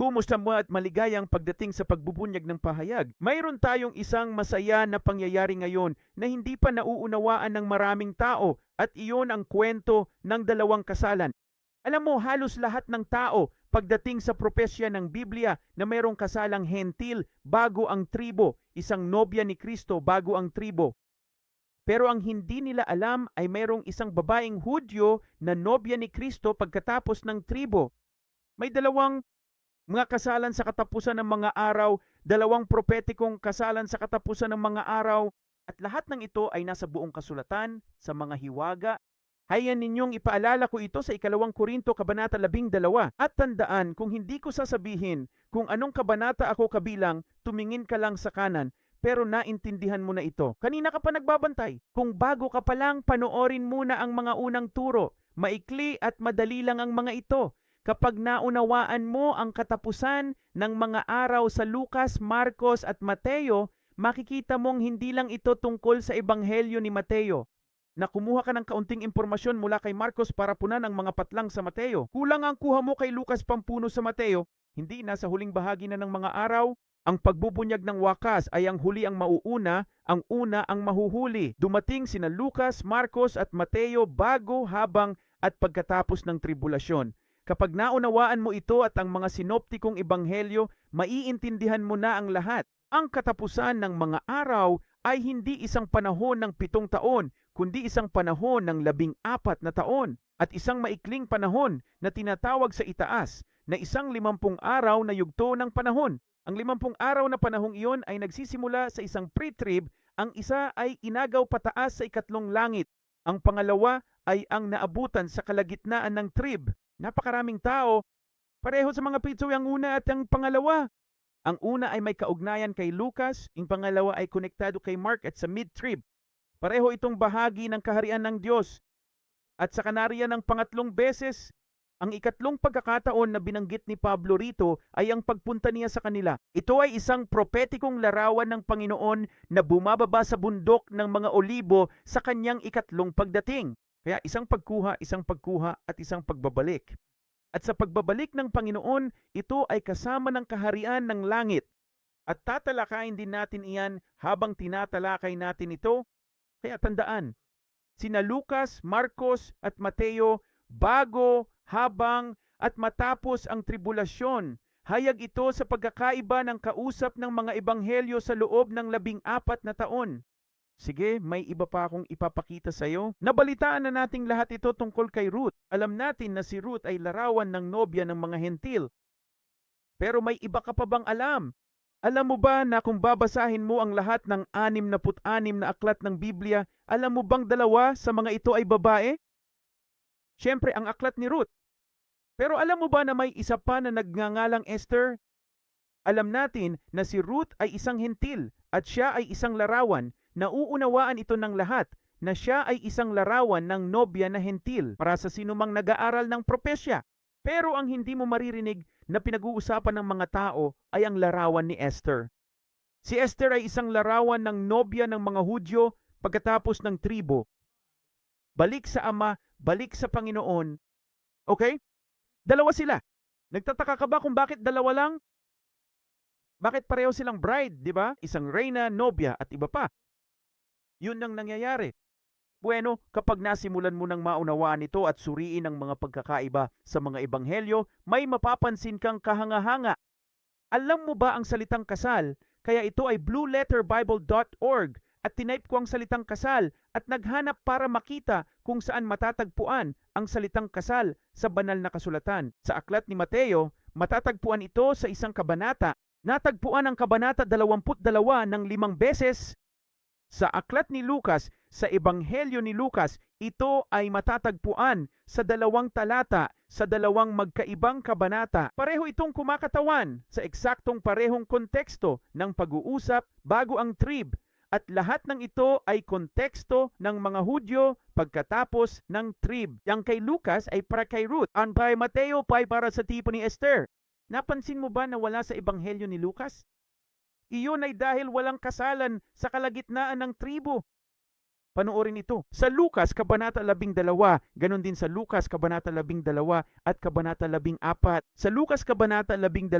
Kumusta mo at maligayang pagdating sa pagbubunyag ng pahayag? Mayroon tayong isang masaya na pangyayari ngayon na hindi pa nauunawaan ng maraming tao at iyon ang kwento ng dalawang kasalan. Alam mo, halos lahat ng tao pagdating sa propesya ng Biblia na mayroong kasalang hentil bago ang tribo, isang nobya ni Kristo bago ang tribo. Pero ang hindi nila alam ay mayroong isang babaeng Hudyo na nobya ni Kristo pagkatapos ng tribo. May dalawang mga kasalan sa katapusan ng mga araw, dalawang propetikong kasalan sa katapusan ng mga araw, at lahat ng ito ay nasa buong kasulatan, sa mga hiwaga. Hayan ninyong ipaalala ko ito sa 2 Korinto Kabanata 12. At tandaan, kung hindi ko sasabihin kung anong kabanata ako kabilang, tumingin ka lang sa kanan, pero naintindihan mo na ito. Kanina ka pa nagbabantay. Kung bago ka pa lang, panoorin muna ang mga unang turo. Maikli at madali lang ang mga ito. Kapag naunawaan mo ang katapusan ng mga araw sa Lucas, Marcos at Mateo, makikita mong hindi lang ito tungkol sa ebanghelyo ni Mateo, na kumuha ka ng kaunting impormasyon mula kay Marcos para punan ang mga patlang sa Mateo. Kulang ang kuha mo kay Lucas pampuno sa Mateo, hindi nasa huling bahagi na ng mga araw. Ang pagbubunyag ng wakas ay ang huli ang mauuna, ang una ang mahuhuli. Dumating sina Lucas, Marcos at Mateo bago, habang at pagkatapos ng tribulasyon. Kapag naunawaan mo ito at ang mga sinoptikong ebanghelyo, maiintindihan mo na ang lahat. Ang katapusan ng mga araw ay hindi isang panahon ng 7 taon, kundi isang panahon ng 14 na taon at isang maikling panahon na tinatawag sa itaas na isang 50 araw na yugto ng panahon. Ang 50 araw na panahong iyon ay nagsisimula sa isang pre-trib, ang isa ay inagaw pataas sa 2 langit. Ang pangalawa ay ang naabutan sa kalagitnaan ng trib. Napakaraming tao, pareho sa mga pitso ang una at ang pangalawa. Ang una ay may kaugnayan kay Lucas, ang pangalawa ay konektado kay Mark at sa mid-trib. Pareho itong bahagi ng kaharian ng Diyos. At sa kanariyan ng pangatlong beses, ang ikatlong pagkakataon na binanggit ni Pablo rito ay ang pagpunta niya sa kanila. Ito ay isang propetikong larawan ng Panginoon na bumababa sa bundok ng mga olibo sa kanyang ikatlong pagdating. Kaya isang pagkuha at isang pagbabalik. At sa pagbabalik ng Panginoon, ito ay kasama ng kaharian ng langit. At tatalakayin din natin iyan habang tinatalakay natin ito. Kaya tandaan, sina Lucas, Marcos at Mateo, bago, habang at matapos ang tribulasyon. Hayag ito sa pagkakaiba ng kausap ng mga ebanghelyo sa loob ng 14 na taon. Sige, may iba pa akong ipapakita sa iyo. Nabalitaan na nating lahat ito tungkol kay Ruth. Alam natin na si Ruth ay larawan ng nobya ng mga hentil. Pero may iba ka pa bang alam? Alam mo ba na kung babasahin mo ang lahat ng 66 na aklat ng Biblia, alam mo bang 2 sa mga ito ay babae? Siyempre, ang aklat ni Ruth. Pero alam mo ba na may isa pa na nagngangalang Esther? Alam natin na si Ruth ay isang hentil at siya ay isang larawan. Nauunawaan ito ng lahat na siya ay isang larawan ng nobya na hentil para sa sinumang nag-aaral ng propesya. Pero ang hindi mo maririnig na pinag-uusapan ng mga tao ay ang larawan ni Esther. Si Esther ay isang larawan ng nobya ng mga Hudyo pagkatapos ng tribo. Balik sa Ama, balik sa Panginoon. Okay? 2 sila. Nagtataka ka ba kung bakit 2 lang? Bakit pareho silang bride, di ba? Isang reyna, nobya at iba pa. Yun ang nangyayari. Bueno, kapag nasimulan mo ng maunawaan ito at suriin ang mga pagkakaiba sa mga ebanghelyo, may mapapansin kang kahanga-hanga. Alam mo ba ang salitang kasal? Kaya ito ay blueletterbible.org at tinype ko ang salitang kasal at naghanap para makita kung saan matatagpuan ang salitang kasal sa banal na kasulatan. Sa aklat ni Mateo, matatagpuan ito sa isang kabanata. Natagpuan ang kabanata 22 ng 5 beses. Sa aklat ni Lucas, sa ebanghelyo ni Lucas, ito ay matatagpuan sa 2 talata, sa 2 magkaibang kabanata. Pareho itong kumakatawan sa eksaktong parehong konteksto ng pag-uusap bago ang trib. At lahat ng ito ay konteksto ng mga Hudyo pagkatapos ng trib. Yang kay Lucas ay para kay Ruth. Ang kay Mateo ay para sa tipo ni Esther. Napansin mo ba na wala sa ebanghelyo ni Lucas? Iyon ay dahil walang kasalan sa kalagitnaan ng tribo. Panoorin ito. Sa Lucas, Kabanata 12, ganon din sa Lucas, Kabanata 12 at Kabanata 14. Sa Lucas, Kabanata 12,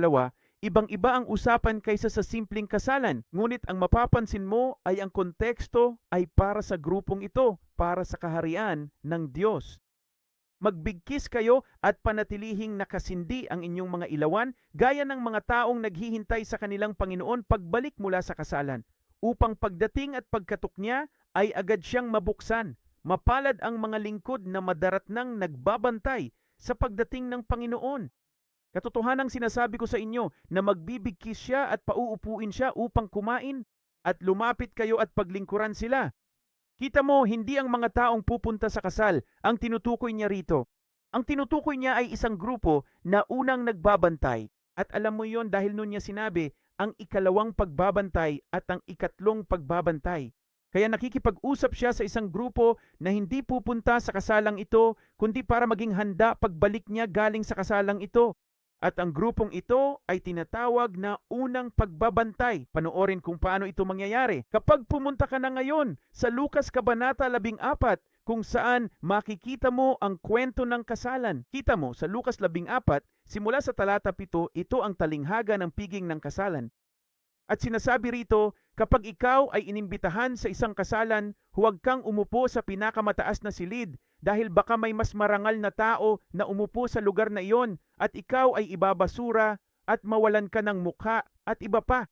ibang-iba ang usapan kaysa sa simpleng kasalan. Ngunit ang mapapansin mo ay ang konteksto ay para sa grupong ito, para sa kaharian ng Diyos. Magbigkis kayo at panatilihing nakasindi ang inyong mga ilawan, gaya ng mga taong naghihintay sa kanilang Panginoon pagbalik mula sa kasalan, upang pagdating at pagkatok niya ay agad siyang mabuksan. Mapalad ang mga lingkod na madaratnang nagbabantay sa pagdating ng Panginoon. Katotohanang sinasabi ko sa inyo na magbibigkis siya at pauupuin siya upang kumain, at lumapit kayo at paglingkuran sila. Kita mo, hindi ang mga taong pupunta sa kasal ang tinutukoy niya rito. Ang tinutukoy niya ay isang grupo na unang nagbabantay. At alam mo yon dahil nun niya sinabi, ang ikalawang pagbabantay at ang ikatlong pagbabantay. Kaya nakikipag-usap siya sa isang grupo na hindi pupunta sa kasalang ito, kundi para maging handa pagbalik niya galing sa kasalang ito. At ang grupong ito ay tinatawag na unang pagbabantay. Panoorin kung paano ito mangyayari. Kapag pumunta ka na ngayon sa Lucas Kabanata 14, kung saan makikita mo ang kwento ng kasalan. Kita mo sa Lucas 14, simula sa talata 7, ito ang talinghaga ng piging ng kasalan. At sinasabi rito, kapag ikaw ay inimbitahan sa isang kasalan, huwag kang umupo sa pinakamataas na silid dahil baka may mas marangal na tao na umupo sa lugar na iyon at ikaw ay ibabasura at mawalan ka ng mukha at iba pa.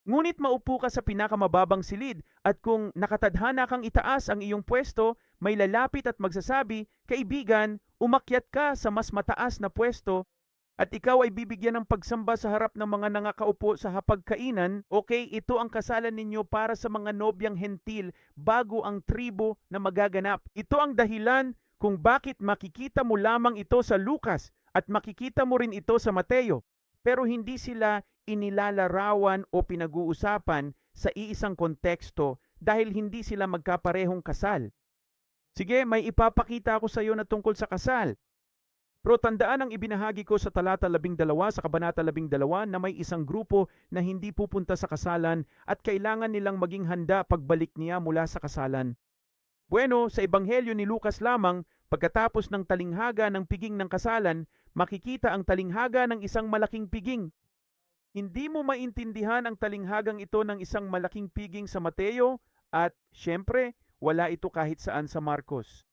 Ngunit maupo ka sa pinakamababang silid at kung nakatadhana kang itaas ang iyong pwesto, may lalapit at magsasabi, "Kaibigan, umakyat ka sa mas mataas na pwesto," at ikaw ay bibigyan ng pagsamba sa harap ng mga nangakaupo sa hapagkainan. Okay, ito ang kasalan ninyo para sa mga nobyang hentil bago ang tribo na magaganap. Ito ang dahilan kung bakit makikita mo lamang ito sa Lucas at makikita mo rin ito sa Mateo. Pero hindi sila inilalarawan o pinag-uusapan sa iisang konteksto dahil hindi sila magkaparehong kasal. Sige, may ipapakita ako sa iyo na tungkol sa kasal. Pero tandaan ang ibinahagi ko sa talata 12 sa Kabanata 12 na may isang grupo na hindi pupunta sa kasalan at kailangan nilang maging handa pagbalik niya mula sa kasalan. Bueno, sa Ebanghelyo ni Lucas lamang, pagkatapos ng talinghaga ng piging ng kasalan, makikita ang talinghaga ng isang malaking piging. Hindi mo maintindihan ang talinghagang ito ng isang malaking piging sa Mateo at, syempre, wala ito kahit saan sa Marcos.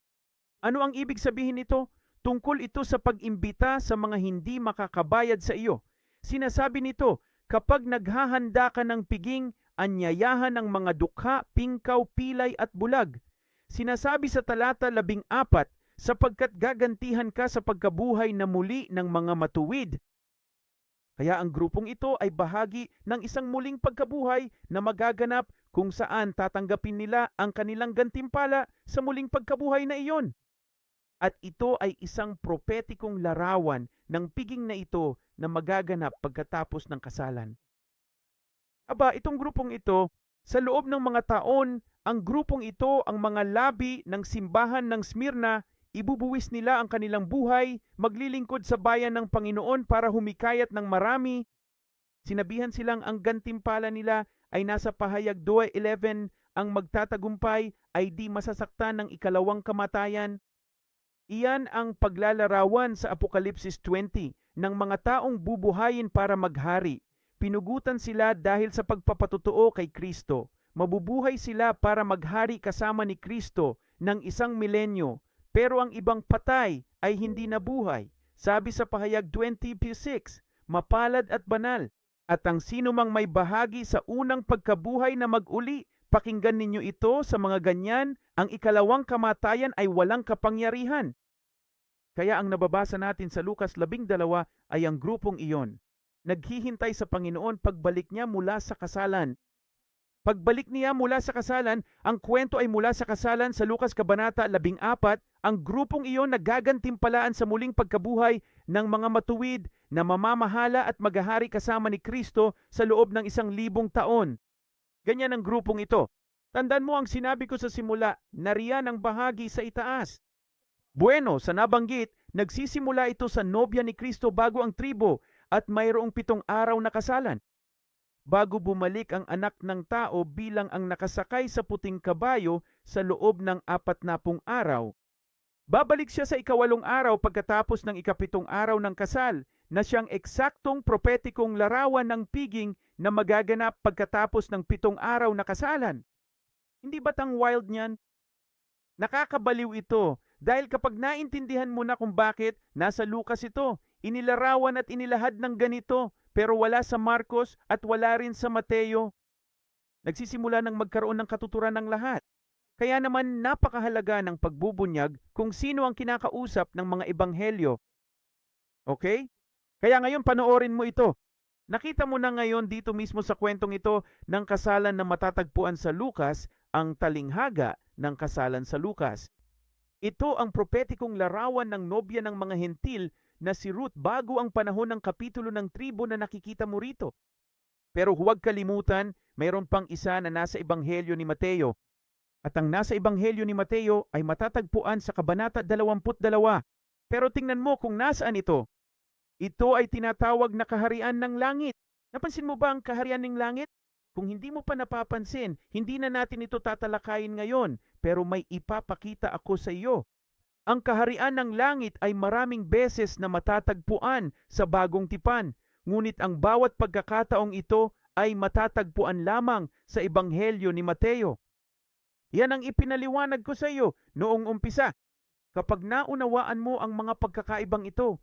Ano ang ibig sabihin nito? Tungkol ito sa pag-imbita sa mga hindi makakabayad sa iyo. Sinasabi nito, kapag naghahanda ka ng piging, anyayahan ng mga dukha, pingkaw, pilay at bulag. Sinasabi sa talata 14, sapagkat gagantihan ka sa pagkabuhay na muli ng mga matuwid. Kaya ang grupong ito ay bahagi ng isang muling pagkabuhay na magaganap kung saan tatanggapin nila ang kanilang gantimpala sa muling pagkabuhay na iyon. At ito ay isang propetikong larawan ng piging na ito na magaganap pagkatapos ng kasalan. Aba, itong grupong ito, sa loob ng mga taon, ang grupong ito ang mga labi ng simbahan ng Smyrna, ibubuwis nila ang kanilang buhay, maglilingkod sa bayan ng Panginoon para humikayat ng marami. Sinabihan silang ang gantimpala nila ay nasa pahayag 2:11, ang magtatagumpay ay di masasaktan ng ikalawang kamatayan. Iyan ang paglalarawan sa Apokalipsis 20 ng mga taong bubuhayin para maghari. Pinugutan sila dahil sa pagpapatotoo kay Kristo. Mabubuhay sila para maghari kasama ni Kristo ng 1 milenyo, pero ang ibang patay ay hindi nabuhay. Sabi sa pahayag 20:6, mapalad at banal, at ang sinumang may bahagi sa unang pagkabuhay na mag-uli, pakinggan ninyo ito sa mga ganyan, ang ikalawang kamatayan ay walang kapangyarihan. Kaya ang nababasa natin sa Lucas 12 ay ang grupong iyon. Naghihintay sa Panginoon pagbalik niya mula sa kasalan. Pagbalik niya mula sa kasalan, ang kwento ay mula sa kasalan sa Lucas Kabanata 14, ang grupong iyon nagagantimpalaan sa muling pagkabuhay ng mga matuwid na mamamahala at maghahari kasama ni Kristo sa loob ng 1,000 taon. Ganyan ang grupong ito. Tandaan mo ang sinabi ko sa simula, nariyan ang bahagi sa itaas. Bueno, sa nabanggit, nagsisimula ito sa nobya ni Kristo bago ang tribo at mayroong 7 araw na kasalan. Bago bumalik ang anak ng tao bilang ang nakasakay sa puting kabayo sa loob ng 40 araw. Babalik siya sa ika-8 araw pagkatapos ng ika-7 araw ng kasal, na siyang eksaktong propetikong larawan ng piging na magaganap pagkatapos ng 7 araw na kasalan. Hindi ba tang wild niyan? Nakakabaliw ito dahil kapag naintindihan mo na kung bakit nasa Lucas ito, inilarawan at inilahad ng ganito pero wala sa Marcos at wala rin sa Mateo, nagsisimula ng magkaroon ng katuturan ng lahat. Kaya naman napakahalaga ng pagbubunyag kung sino ang kinakausap ng mga ebanghelyo. Okay? Kaya ngayon panoorin mo ito. Nakita mo na ngayon dito mismo sa kwentong ito ng kasalan na matatagpuan sa Lucas, ang talinghaga ng kasalan sa Lucas. Ito ang propetikong larawan ng nobya ng mga hentil na si Ruth bago ang panahon ng kapitulo ng tribo na nakikita mo rito. Pero huwag kalimutan, mayroon pang isa na nasa ebanghelyo ni Mateo. At ang nasa ebanghelyo ni Mateo ay matatagpuan sa kabanata 22. Pero tingnan mo kung nasaan ito. Ito ay tinatawag na kaharian ng langit. Napansin mo ba ang kaharian ng langit? Kung hindi mo pa napapansin, hindi na natin ito tatalakayin ngayon, pero may ipapakita ako sa iyo. Ang kaharian ng langit ay maraming beses na matatagpuan sa bagong tipan, ngunit ang bawat pagkakataong ito ay matatagpuan lamang sa ebanghelyo ni Mateo. Yan ang ipinaliwanag ko sa iyo noong umpisa. Kapag naunawaan mo ang mga pagkakaibang ito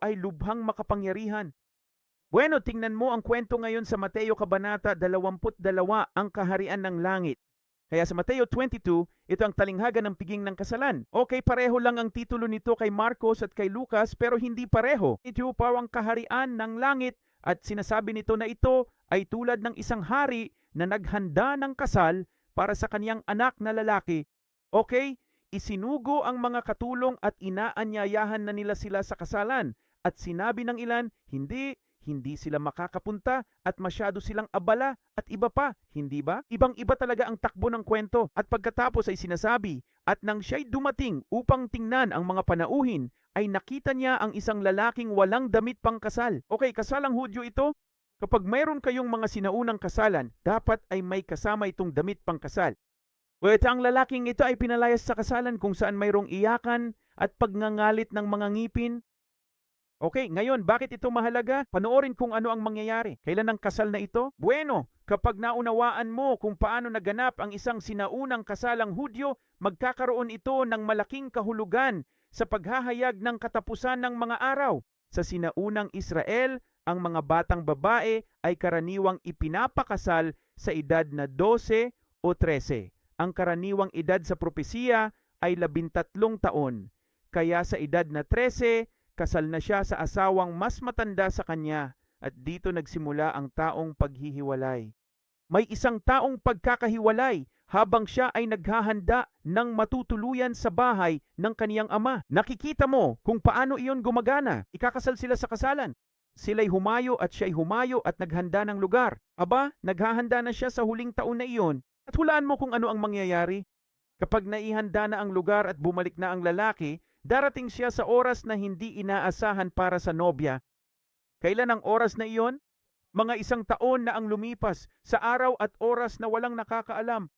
ay lubhang makapangyarihan. Bueno, tingnan mo ang kwento ngayon sa Mateo Kabanata 22, ang kaharian ng langit. Kaya sa Mateo 22, ito ang talinghaga ng piging ng kasalan. Okay, pareho lang ang titulo nito kay Marcos at kay Lucas, pero hindi pareho. Ito parang kaharian ng langit at sinasabi nito na ito ay tulad ng isang hari na naghanda ng kasal para sa kaniyang anak na lalaki. Okay, isinugo ang mga katulong at inaanyayahan na nila sila sa kasalan. At sinabi ng ilan, hindi sila makakapunta at masyado silang abala at iba pa, hindi ba? Ibang-iba talaga ang takbo ng kwento. At pagkatapos ay sinasabi, at nang siya'y dumating upang tingnan ang mga panauhin, ay nakita niya ang isang lalaking walang damit pang kasal. Okay, kasalang Hudyo ito. Kapag mayroon kayong mga sinaunang kasalan, dapat ay may kasama itong damit pang kasal. Ito ang lalaking ito ay pinalayas sa kasalan kung saan mayroong iyakan at pagngangalit ng mga ngipin. Okay, ngayon, bakit ito mahalaga? Panoorin kung ano ang mangyayari. Kailan ang kasal na ito? Bueno, kapag naunawaan mo kung paano naganap ang isang sinaunang kasalang Hudyo, magkakaroon ito ng malaking kahulugan sa paghahayag ng katapusan ng mga araw. Sa sinaunang Israel, ang mga batang babae ay karaniwang ipinapakasal sa edad na 12 o 13. Ang karaniwang edad sa propesiya ay 13 taon. Kaya sa edad na 13, kasal na siya sa asawang mas matanda sa kanya at dito nagsimula ang taong paghihiwalay. May isang taong pagkakahiwalay habang siya ay naghahanda ng matutuluyan sa bahay ng kaniyang ama. Nakikita mo kung paano iyon gumagana. Ikakasal sila sa kasalan. Sila'y humayo at siya'y humayo at naghanda ng lugar. Aba, naghahanda na siya sa huling taon na iyon. At hulaan mo kung ano ang mangyayari. Kapag naihanda na ang lugar at bumalik na ang lalaki, darating siya sa oras na hindi inaasahan para sa nobya. Kailan ang oras na iyon? Mga 1 taon na ang lumipas sa araw at oras na walang nakakaalam.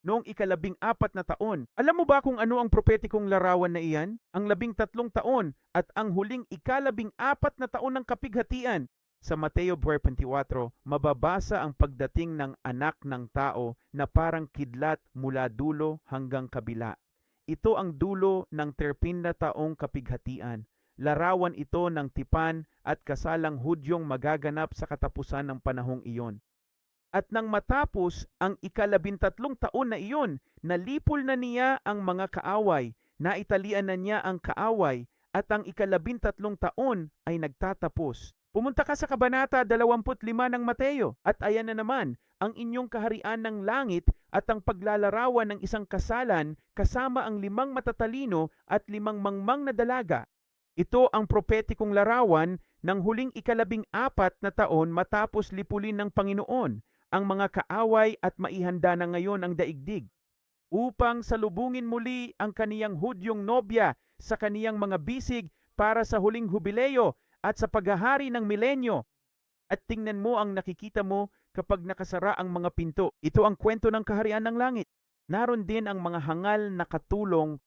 Noong ika-14 na taon, alam mo ba kung ano ang propetikong larawan na iyan? Ang 13 taon at ang huling ika-14 na taon ng kapighatian. Sa Mateo 24, mababasa ang pagdating ng anak ng tao na parang kidlat mula dulo hanggang kabila. Ito ang dulo ng 30 na taong kapighatian. Larawan ito ng tipan at kasalang Hudyong magaganap sa katapusan ng panahong iyon. At nang matapos ang ika-13 taon na iyon, nalipol na niya ang mga kaaway, naitalian na niya ang kaaway, at ang ika-13 taon ay nagtatapos. Pumunta ka sa Kabanata 25 ng Mateo at ayan na naman ang inyong kaharian ng langit at ang paglalarawan ng isang kasalan kasama ang 5 matatalino at 5 mangmang na dalaga. Ito ang propetikong larawan ng huling ika-14 na taon matapos lipulin ng Panginoon ang mga kaaway at maihanda na ngayon ang daigdig upang salubungin muli ang kaniyang Hudyong nobya sa kaniyang mga bisig para sa huling hubileyo at sa paghahari ng milenyo. At tingnan mo ang nakikita mo kapag nakasara ang mga pinto. Ito ang kwento ng kaharian ng langit. Naroon din ang mga hangal na katulong.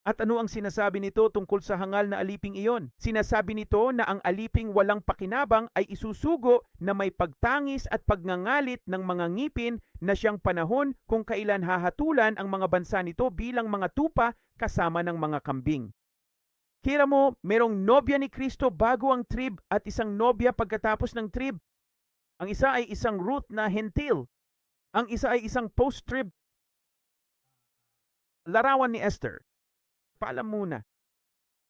At ano ang sinasabi nito tungkol sa hangal na aliping iyon? Sinasabi nito na ang aliping walang pakinabang ay isusugo na may pagtangis at pagngangalit ng mga ngipin na siyang panahon kung kailan hahatulan ang mga bansa nito bilang mga tupa kasama ng mga kambing. Kira mo, merong nobya ni Kristo bago ang trib at isang nobya pagkatapos ng trib. Ang isa ay isang Ruth na hentil. Ang isa ay isang post-trib larawan ni Esther. Paalam muna,